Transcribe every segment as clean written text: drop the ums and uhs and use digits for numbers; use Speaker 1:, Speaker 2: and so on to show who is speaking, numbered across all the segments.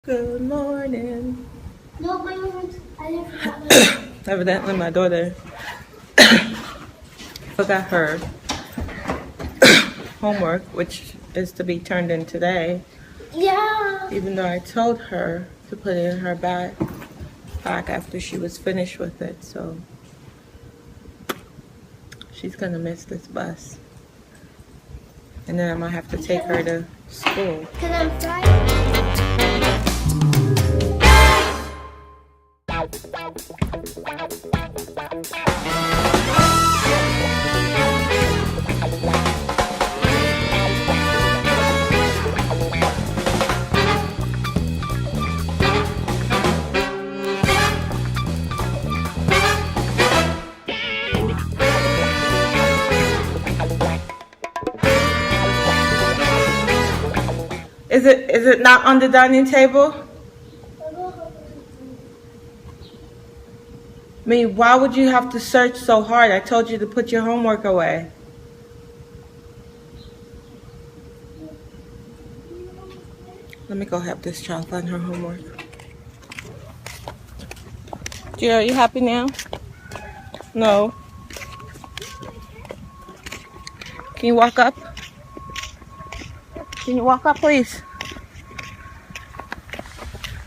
Speaker 1: Good morning.
Speaker 2: No, I didn't forget.
Speaker 1: Evidently, my daughter forgot her homework, which is to be turned in today.
Speaker 2: Yeah.
Speaker 1: Even though I told her to put it in her back after she was finished with it, so she's gonna miss this bus. And then I'm gonna have to take her to school.
Speaker 2: Because I'm Friday.
Speaker 1: Is it not on the dining table? I mean, why would you have to search so hard? I told you to put your homework away. Let me go help this child find her homework. Gia, are you happy now? No. Can you walk up? Can you walk up, please?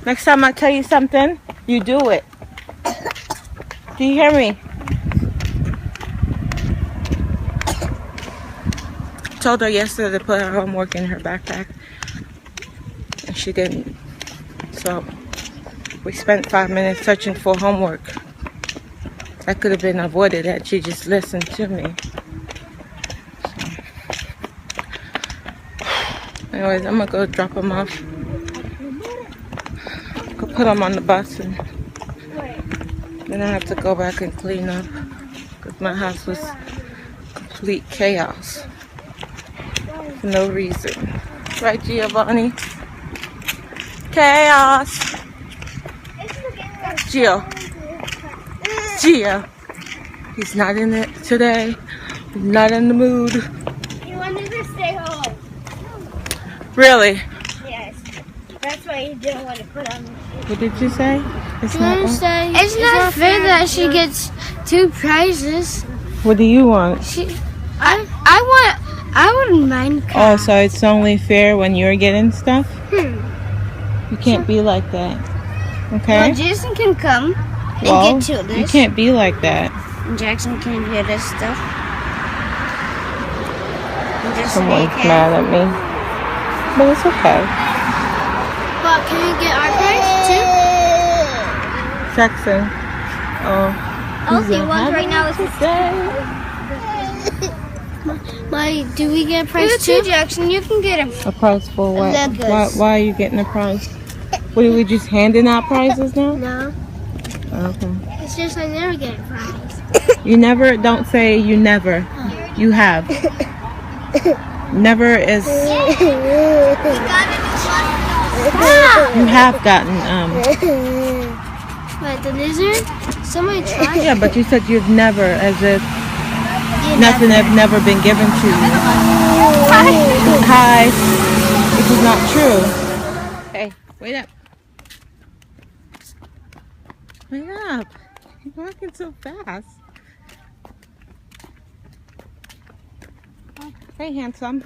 Speaker 1: Next time I tell you something, you do it. Do you hear me? I told her yesterday to put her homework in her backpack, and she didn't. So we spent 5 minutes searching for homework. That could have been avoided had she just listened to me. Anyways, I'm gonna go drop them off. Go put them on the bus, and then I have to go back and clean up because my house was complete chaos for no reason. Right, Giovanni? Chaos. Gia. He's not in it today. He's not in the mood.
Speaker 2: He wanted to stay home.
Speaker 1: Really?
Speaker 2: Yes. That's why he didn't want to put on.
Speaker 1: What did you say? It's not
Speaker 2: not fair that she gets 2 prizes.
Speaker 1: What do you want?
Speaker 2: I wouldn't mind.
Speaker 1: Oh, so it's only fair when you're getting stuff? You can't be like that. Okay?
Speaker 2: Well, Jason can come and
Speaker 1: Well,
Speaker 2: get 2 of this.
Speaker 1: you can't be like that.
Speaker 2: And Jackson can get this stuff.
Speaker 1: Someone's mad at me. But it's okay.
Speaker 2: But can we get our prize too?
Speaker 1: Jaxson. Oh.
Speaker 2: Okay, one right now is do we get a prize too? Jackson, you can get him.
Speaker 1: A prize for what?
Speaker 2: Legos.
Speaker 1: Why are you getting a prize? What, are we just handing out prizes now?
Speaker 2: No.
Speaker 1: Okay.
Speaker 2: It's just I never get a prize.
Speaker 1: You never, don't say you never. You have. Never is. You have gotten,
Speaker 2: What, the lizard? Somebody tried.
Speaker 1: Yeah, but you said you've never, as if nothing have never been given to you. Hi. This is not true. Hey, wait up. Wait up. You're walking so fast. Hey, handsome.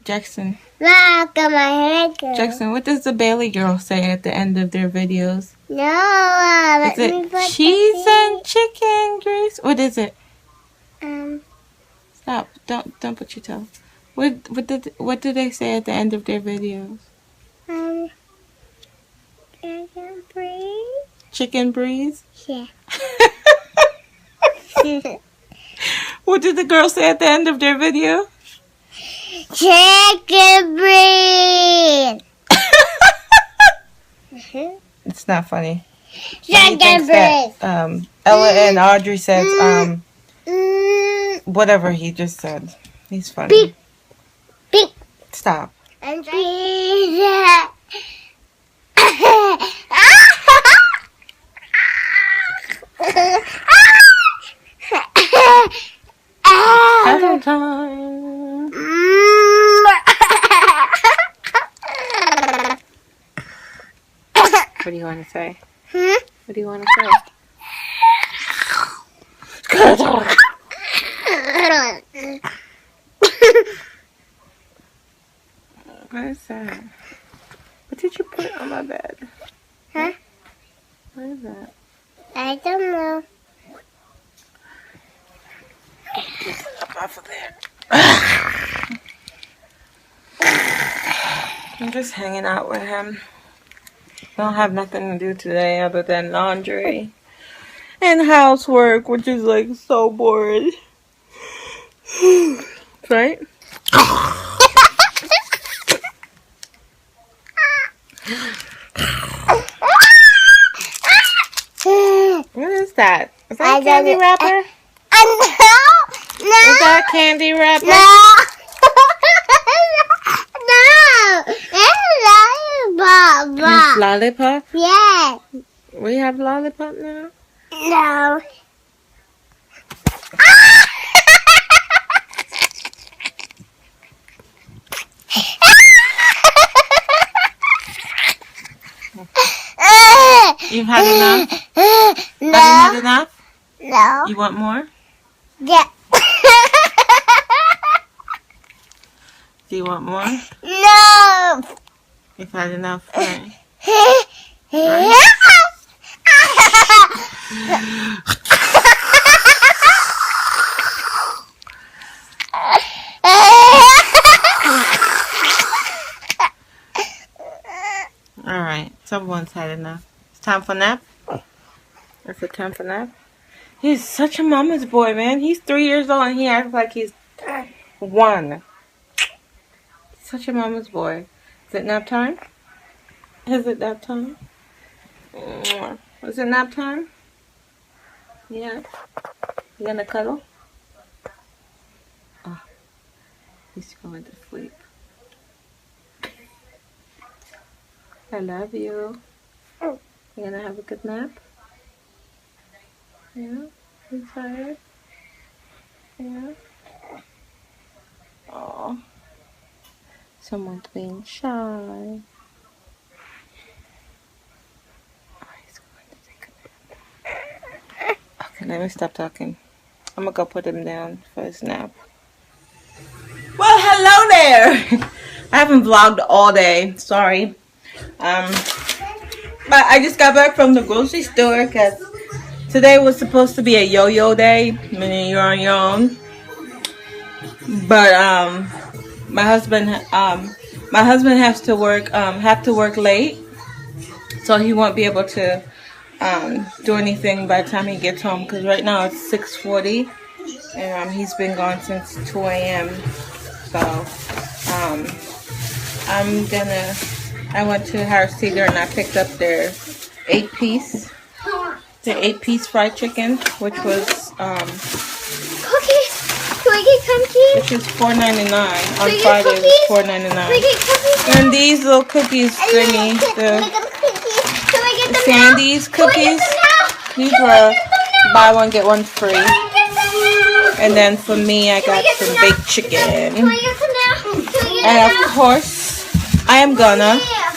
Speaker 1: Jaxson.
Speaker 2: Look at my hair.
Speaker 1: Jaxson, what does the Bailey girl say at the end of their videos?
Speaker 2: No,
Speaker 1: Is it cheese and chicken grease? What is it? Stop! Don't put your toe. What do they say at the end of their videos?
Speaker 2: Chicken breeze.
Speaker 1: Chicken breeze?
Speaker 2: Yeah.
Speaker 1: What did the girl say at the end of their video?
Speaker 2: Chicken breeze.
Speaker 1: It's not funny.
Speaker 2: Chicken breeze.
Speaker 1: Ella and Audrey says whatever he just said. He's funny.
Speaker 2: Beep. Beep.
Speaker 1: Stop.
Speaker 2: And breeze.
Speaker 1: Hello time. What do you want to say?
Speaker 2: Hmm?
Speaker 1: What do you want to say? What is that? What did you put on my bed?
Speaker 2: Huh?
Speaker 1: What is that?
Speaker 2: I don't know.
Speaker 1: Get up off of there. I'm just hanging out with him. I don't have nothing to do today other than laundry and housework, which is like so boring. Right? What is that? Is that a candy wrapper?
Speaker 2: No.
Speaker 1: Is that a candy wrapper?
Speaker 2: No. No.
Speaker 1: It's lollipop?
Speaker 2: Yeah.
Speaker 1: We have lollipop now?
Speaker 2: No.
Speaker 1: You've had enough?
Speaker 2: No.
Speaker 1: Have you had enough?
Speaker 2: No.
Speaker 1: You want more?
Speaker 2: Yeah.
Speaker 1: Do you want more?
Speaker 2: No.
Speaker 1: You've had enough, right? Alright, someone's had enough. It's time for nap? Is it time for nap? He's such a mama's boy, man. He's 3 years old and he acts like he's 1. Such a mama's boy. Is it nap time? Is it nap time? Is it nap time? Yeah. You gonna cuddle? Oh, he's going to sleep. I love you. You gonna have a good nap? Yeah? You tired? Yeah? Oh. Someone's being shy. Oh, he's going to take a nap. Okay, let me stop talking. I'm gonna go put him down for his nap. Well, hello there! I haven't vlogged all day. Sorry. But I just got back from the grocery store because today was supposed to be a yo-yo day, meaning you're on your own. But my husband has to work late, so he won't be able to do anything by the time he gets home. Because right now it's 6:40, and he's been gone since 2 a.m. So I went to Harris Teeter and I picked up their 8-piece fried chicken, which was
Speaker 2: Cookies. Can we get cookies?
Speaker 1: which is $4.99 on
Speaker 2: Can we get
Speaker 1: Friday.
Speaker 2: cookies?
Speaker 1: It's
Speaker 2: Can we
Speaker 1: $4.99.
Speaker 2: get cookies?
Speaker 1: And these little cookies thingy,
Speaker 2: Can we get cookies? Can we get them
Speaker 1: Sandy's
Speaker 2: now? Can we
Speaker 1: cookies.
Speaker 2: get them now?
Speaker 1: These
Speaker 2: Can we
Speaker 1: were
Speaker 2: get them now?
Speaker 1: buy one get one free.
Speaker 2: Can we get them now?
Speaker 1: And then for me, I got
Speaker 2: get
Speaker 1: some
Speaker 2: them now?
Speaker 1: baked
Speaker 2: Can
Speaker 1: chicken.
Speaker 2: we get them now? Can we get
Speaker 1: And
Speaker 2: them
Speaker 1: of
Speaker 2: now?
Speaker 1: course, I am gonna
Speaker 2: Yeah.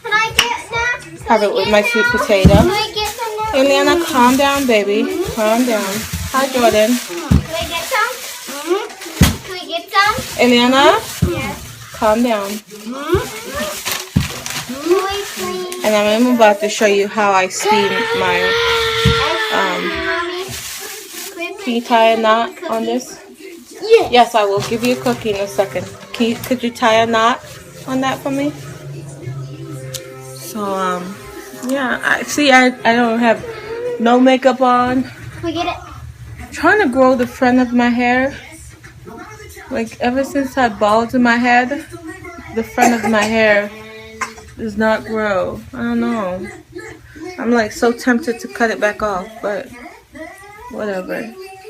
Speaker 2: Can I get them?
Speaker 1: have it with my sweet potato.
Speaker 2: Can we get them now?
Speaker 1: Eliana, calm down, baby. Calm down. Hi, Jordan.
Speaker 2: Can we get some? Can we get some?
Speaker 1: Eliana,
Speaker 2: Yes.
Speaker 1: calm down.
Speaker 2: Can we please?
Speaker 1: And I'm about to show you how I steam my.
Speaker 2: Mommy.
Speaker 1: Can you tie a knot on this?
Speaker 2: Yeah.
Speaker 1: Yes, I will give you a cookie in a second. Could you tie a knot on that for me? So yeah. I don't have no makeup on.
Speaker 2: Can we get it?
Speaker 1: I'm trying to grow the front of my hair. Like ever since I bald in my head, the front of my hair does not grow. I don't know. I'm like so tempted to cut it back off, but whatever.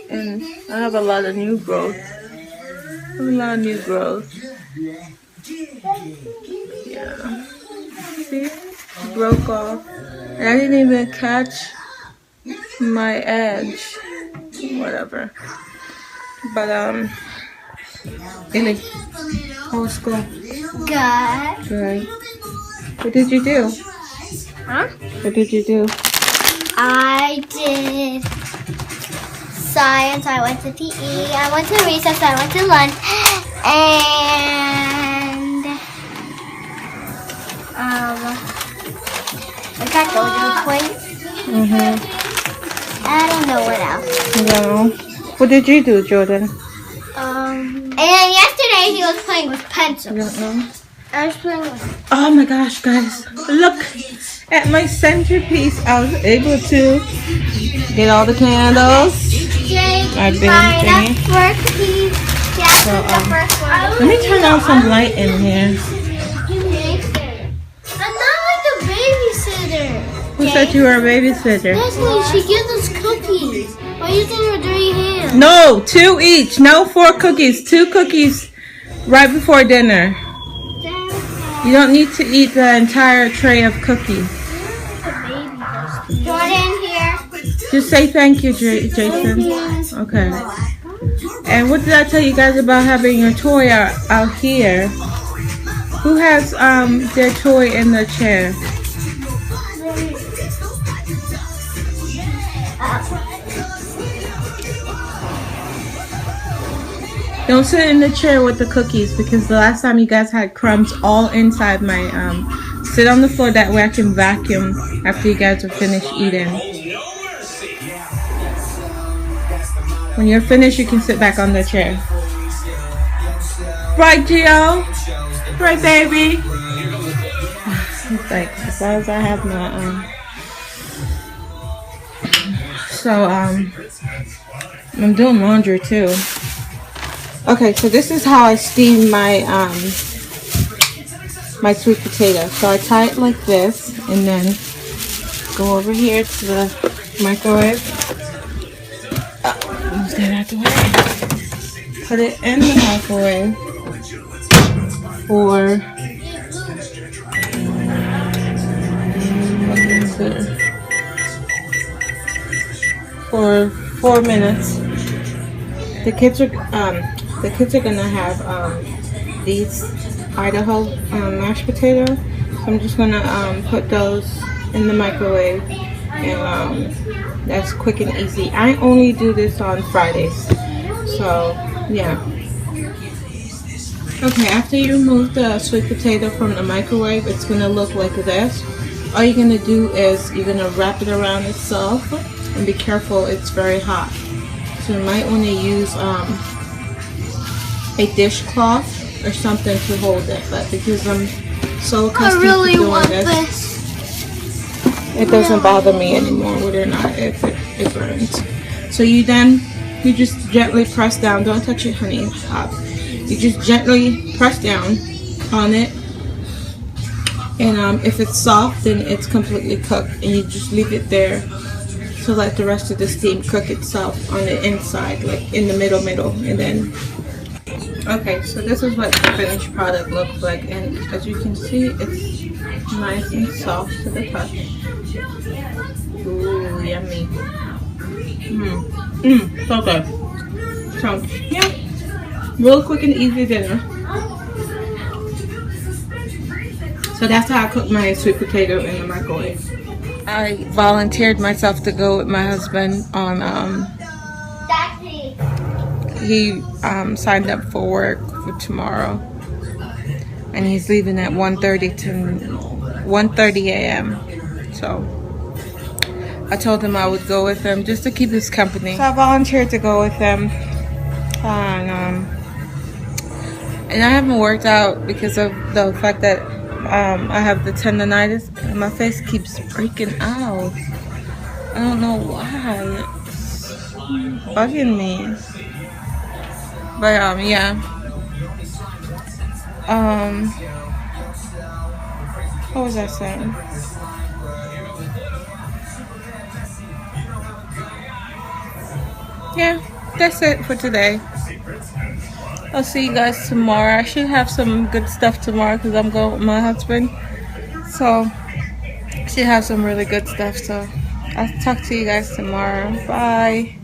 Speaker 1: And I have a lot of new growth. Yeah. See? Broke off. And I didn't even catch my edge. Whatever. But Billy, how was school?
Speaker 2: Good.
Speaker 1: Good. What did you do?
Speaker 2: Huh?
Speaker 1: What did you do?
Speaker 2: I did science. I went to PE. I went to recess. I went to lunch. And I got dojo points. I don't know what else.
Speaker 1: No. What did you do, Jordan?
Speaker 2: And then yesterday he was playing with pencils.
Speaker 1: You don't know?
Speaker 2: I was playing with.
Speaker 1: Oh my gosh, guys. Look at my centerpiece. I was able to get all the candles. I've been thinking. So, let me turn on some light in here.
Speaker 2: I'm not like a babysitter.
Speaker 1: Who said you were a babysitter?
Speaker 2: Leslie, she gives us cookies. Why are you using your dirty hands?
Speaker 1: No, 2 each. No 4 cookies. 2 cookies right before dinner. You don't need to eat the entire tray of cookies.
Speaker 2: Jordan here.
Speaker 1: Just say thank you, Jason. Okay. And what did I tell you guys about having your toy out here? Who has their toy in the chair? Don't sit in the chair with the cookies because the last time you guys had crumbs all inside my sit on the floor, that way I can vacuum after you guys are finished eating. When you're finished, you can sit back on the chair. Right, Gio? Right, baby? It's like, as long as I have my I'm doing laundry too. Okay, so this is how I steam my my sweet potato. So I tie it like this and then go over here to the microwave. Move that out the way. Put it in the microwave for 4 minutes. The kids are gonna have these Idaho mashed potatoes. So I'm just gonna put those in the microwave, and that's quick and easy. I only do this on Fridays, so yeah. Okay, after you remove the sweet potato from the microwave, it's gonna look like this. All you're gonna do is you're gonna wrap it around itself, and be careful, it's very hot. So you might want to use a dishcloth or something to hold it, but because I'm so accustomed to doing this, it doesn't bother me anymore whether or not it burns. So you just gently press down. Don't touch it, honey. It's hot. You just gently press down on it, and if it's soft, then it's completely cooked, and you just leave it there to let the rest of the steam cook itself on the inside, like in the middle, and then. Okay, so this is what the finished product looks like, and as you can see, it's nice and soft to the touch. Ooh, yummy. So good. So, yeah, real quick and easy dinner. So that's how I cook my sweet potato in the microwave. I volunteered myself to go with my husband on, he signed up for work for tomorrow, and he's leaving at 1:30 a.m. So I told him I would go with him just to keep his company. So I volunteered to go with him, and I haven't worked out because of the fact that I have the tendonitis and my face keeps breaking out. I don't know why. It's bugging me. But yeah. What was I saying? Yeah, that's it for today. I'll see you guys tomorrow. I should have some good stuff tomorrow because I'm going with my husband. So I should have some really good stuff. So I'll talk to you guys tomorrow. Bye.